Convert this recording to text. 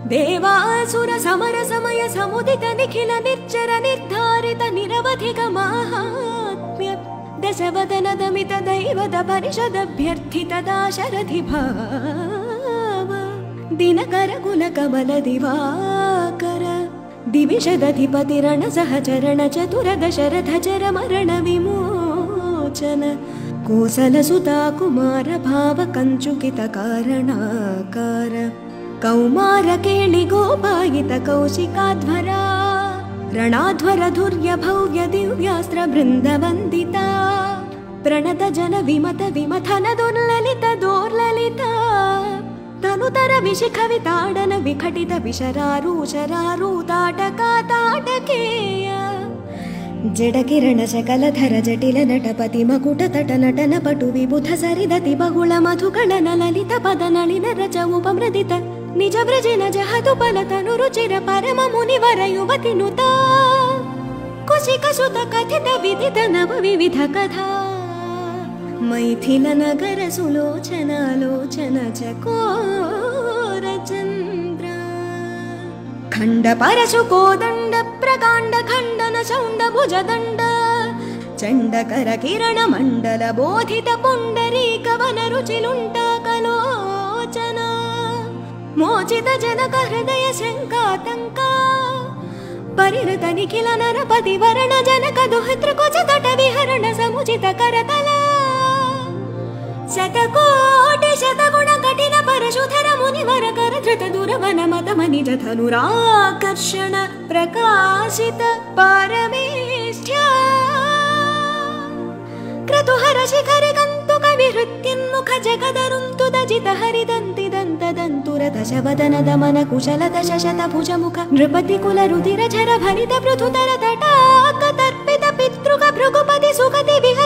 देवासुर समर समय समुदित निखिल निर्जर निर्धारित निरवधिक माहात्म्य दशवदन दमित दैवत परिषदभ्यर्थित दाशरथि भाव दिनकर कुल कमल दिवाकर दिविशदधिपतिरण सहचरण चतुर दशरथ चर मरण विमोचन कोसलसुता कुमार भाव कंचुकित कारणाकार कौमार केळि गोपायित कौशिकाध्वरा रणाध्वर धुर्य भव्य दिव्यास्त्र बृंद वंदिता प्रणत जन विमत विमथन दुर्ललित दोर्ललिता तनुतर विशिख विताडन विखटित विशरारूशरारूताटका ताटकेय जडकिरण शकलधर जटिल नटपति मकुट तट नटन पटु विबुध सरिदति बहुळ मधुकणन ललित पद नलिन रच उपमृदित निज व्रज नज हतुपल तनु रुचिर परम मुनिवर युवति नुता कुशिक सुत कथित विदित नव विविध कथा मैथिल नगर सुलोचनालोचन चकोर चंद्र खंड परशु कोदंड प्रकांड खंडन चौंड भुज दंड चंडकर किरण मंडल बोधित पुंडरीक वन रुचिलुंटा कलोचन मोचित जनक हृदय शंकातंका परिहृत निखिल नरपति वरण जनक दुहितृ कुच तट विहरण समुचित करतल शतकोटि शतगुण कठिन परशुधर मुनिवर कर धृत दुर्वन मत मनिज धनुराकर्षण प्रकाशित परमेष्ठ्या क्रतुहर शिखर गन्तु कविहृत्युन्मुख जगदरुन्तु दजित हरिदन्ति दन्त दन्तुर दशवदन दमन कुशल दशशत भुज मुख नृपति कुल रुधिर झर भरित पृथुतर तटाक तर्पित पितृक भृगुपति सुगति विहर